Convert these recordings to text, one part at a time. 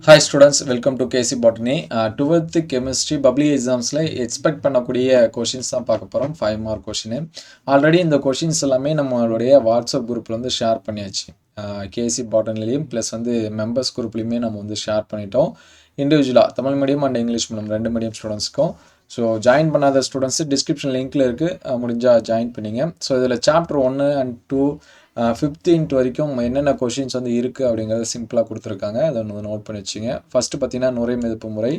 Hi students, welcome to KC Botany. 12th chemistry public examsல expect பண்ணக்கூடிய questions தான் பார்க்க போறோம். 5 mark question. ஆல்ரெடி இந்த questions எல்லாமே நம்மளுடைய வாட்ஸ்அப் குரூப்ல வந்து ஷேர் பண்ணியாச்சு. KC Botanyலையும் ப்ளஸ் வந்து மெம்பர்ஸ் குரூப்லையுமே நம்ம வந்து ஷேர் பண்ணிட்டோம். இண்டிவிஜுவலாக Tamil medium and English medium ரெண்டு மீடியம் ஸ்டூடெண்ட்ஸ்க்கும். ஸோ ஜாயின் பண்ணாத ஸ்டூடெண்ட்ஸ் டிஸ்கிரிப்ஷன் லிங்க்கில் இருக்குது, முடிஞ்சால் ஜாயின் பண்ணிங்க. ஸோ இதில் சாப்டர் 1 and 2 15th வரைக்கும் என்னென்ன கொஷின்ஸ் வந்து இருக்குது அப்படிங்கிறத சிம்பிளாக கொடுத்துருக்காங்க. அதை வந்து நோட் பண்ணி வச்சுங்க. ஃபஸ்ட்டு பார்த்தீங்கன்னா நுரை மிதப்பு முறை,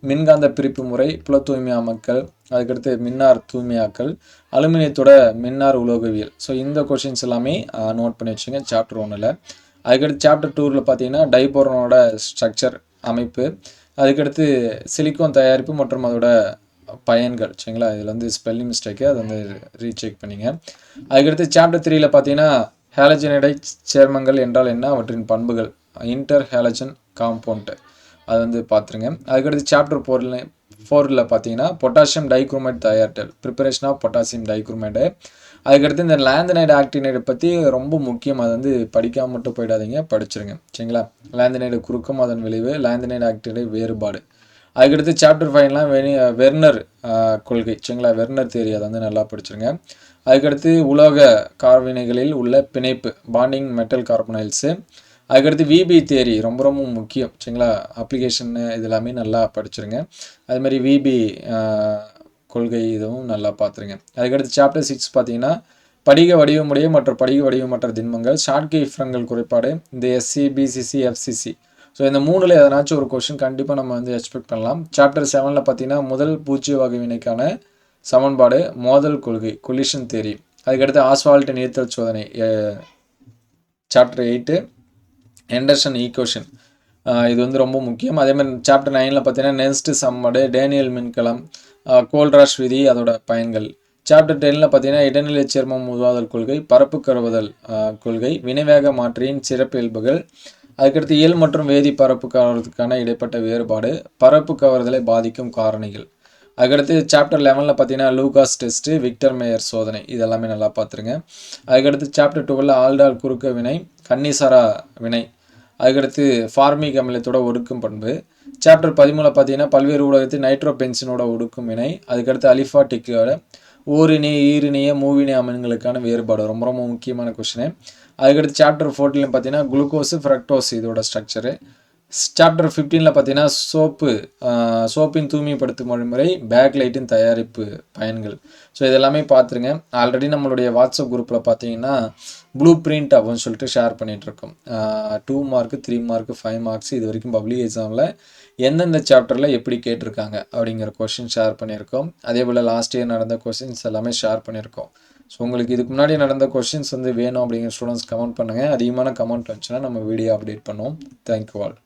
மின்காந்த பிரிப்பு முறை, புல தூய்மையாக்கல், அதுக்கடுத்து மின்னார் தூய்மையாக்கல், அலுமினியத்தோட மின்னார் உலோகவியல். ஸோ இந்த கொஷின்ஸ் எல்லாமே நோட் பண்ணி வச்சுங்க சாப்டர் 1ல். அதுக்கடுத்து சாப்டர் 2ல் பார்த்தீங்கன்னா டைபோரனோட ஸ்ட்ரக்சர் அமைப்பு, அதுக்கடுத்து சிலிக்கான் தயாரிப்பு மற்றும் அதோட பயன்கள். சரிங்களா, இதில் வந்து ஸ்பெல்லிங் மிஸ்டேக்கு, அதை வந்து ரீசெக் பண்ணிங்க. அதுக்கடுத்து சாப்டர் 3ல் பார்த்தீங்கன்னா ஹேலஜனைடை சேர்மங்கள் என்றால் என்ன, அவற்றின் பண்புகள், இன்டர் ஹேலஜன் காம்பவுண்ட், அது வந்து பார்த்துருங்க. அதுக்கடுத்து சாப்டர் 4ல் பார்த்தீங்கன்னா பொட்டாசியம் டைக்ரோமேட் தயாரித்தல், ப்ரிப்பரேஷன் ஆஃப் பொட்டாசியம் டைக்ரோமேட்டு. அதுக்கடுத்து இந்த லேந்தனைடு ஆக்டினைடு பற்றி ரொம்ப முக்கியம், அதை வந்து படிக்காமல் மட்டும் போயிடாதீங்க, படிச்சிருங்க. சரிங்களா, லேந்தனைடு குறுக்கம், அதன் விளைவு, லேந்தனைடு ஆக்டினைடு வேறுபாடு. அதுக்கடுத்து சாப்டர் 5லாம் வெர்னர் கொள்கை. சரிங்களா, வெர்னர் தியரி, அதை வந்து நல்லா படிச்சிருங்க. அதுக்கடுத்து உலோக கார்வினைகளில் உள்ள பிணைப்பு, பாண்டிங் மெட்டல் கார்பனைல்ஸு. அதுக்கடுத்து விபி தியரி ரொம்ப ரொம்ப முக்கியம். சரிங்களா, அப்ளிகேஷன் இது எல்லாமே நல்லா படிச்சிருங்க. அதுமாதிரி விபி கொள்கை இதுவும் நல்லா பார்த்துருங்க. அதுக்கடுத்து சாப்டர் 6 பார்த்தீங்கன்னா படிக வடிவமுடைய மற்றும் படிக வடிவமற்ற திண்மங்கள், ஷார்ட்கி இஃப்ரங்கள் குறைபாடு, இந்த எஸ்சி பிசிசி எஃப்சிசி. ஸோ இந்த மூணில் எதனாச்சும் ஒரு கொஷின் கண்டிப்பாக நம்ம வந்து எக்ஸ்பெக்ட் பண்ணலாம். சாப்டர் 7ல் பார்த்தீங்கன்னா முதல் பூஜ்ஜிய வகை வினைக்கான சமன்பாடு, மோதல் கொள்கை, கொலிஷன் தியரி. அதுக்கடுத்து ஆஸ்வால்ட் நீர்த்தல் சோதனை, சாப்டர் 8 ஹெண்டர்சன் ஈக்குவேஷன், இது வந்து ரொம்ப முக்கியம். அதே மாதிரி சாப்டர் 9ல் பார்த்தீங்கன்னா நெஸ்ட் சம்மடு, டேனியல் மின்கலம், கோல்ராஷ் விதி, அதோட பயன்கள். சாப்டர் 10ல் பார்த்தீங்கன்னா இடைநிலை சேர்மம் உருவாதல் கொள்கை, பரப்பு கருவுதல் கொள்கை, வினைவேக மாற்றியின் சிறப்பியல்புகள். அதுக்கடுத்து இயல் மற்றும் வேதி பரப்பு கவர்றதுக்கான இடைப்பட்ட வேறுபாடு, பரப்பு கவர்தலை பாதிக்கும் காரணிகள். அதுக்கடுத்து சாப்டர் 11ல் பார்த்தீங்கன்னா லூகாஸ் டெஸ்ட்டு, விக்டர் மேயர் சோதனை, இதெல்லாமே நல்லா பார்த்துருங்க. அதுக்கடுத்து சாப்டர் 12ல் ஆல்டால் குறுக்க வினை, கன்னிசாரா வினை. அதுக்கடுத்து ஃபார்மிக் அமிலத்தோட ஒடுக்கும் பண்பு. சாப்டர் 13ல் பார்த்தீங்கன்னா பல்வேறு ஊடகத்தில் நைட்ரோபென்சினோட ஒடுக்கும் வினை. அதுக்கடுத்து அலிஃபாட்டிக்கோட ஓரிணைய ஈரிணைய மூவிணைய அமிலங்களுக்கான வேறுபாடு, ரொம்ப ரொம்ப முக்கியமான கொஷினு. அதுக்கடுத்து சாப்டர் 14ல் பார்த்தீங்கன்னா குளுக்கோஸு ஃப்ரக்டோஸ், இதோட ஸ்ட்ரக்சரு. சாப்டர் 15ல் பார்த்தீங்கன்னா சோப்பின் தூய்மைப்படுத்தும் வழிமுறை, பேக்லைட்டின் தயாரிப்பு பயன்கள். ஸோ இதெல்லாமே பார்த்துருங்க. ஆல்ரெடி நம்மளுடைய வாட்ஸ்அப் குரூப்பில் பார்த்தீங்கன்னா ப்ளூ பிரிண்ட் அப்படின்னு சொல்லிட்டு ஷேர் பண்ணிகிட்ருக்கோம். 2 மார்க்கு 3 மார்க்கு 5 மார்க்ஸ் இது வரைக்கும் பப்ளிக் எக்ஸாமில் எந்தெந்த சாப்டரில் எப்படி கேட்டிருக்காங்க அப்படிங்கிற கொஷின் ஷேர் பண்ணியிருக்கோம். அதே போல் லாஸ்ட் இயர் நடந்த கொஷின்ஸ் எல்லாமே ஷேர் பண்ணியிருக்கோம். ஸோ உங்களுக்கு இதுக்கு முன்னாடி நடந்த கொஷின்ஸ் வந்து வேணும் அப்படிங்கிற ஸ்டூடெண்ட்ஸ் கமெண்ட் பண்ணுங்கள். அதிகமான கமெண்ட் வந்துச்சுன்னா நம்ம வீடியோ அப்டேட் பண்ணுவோம். Thank you all.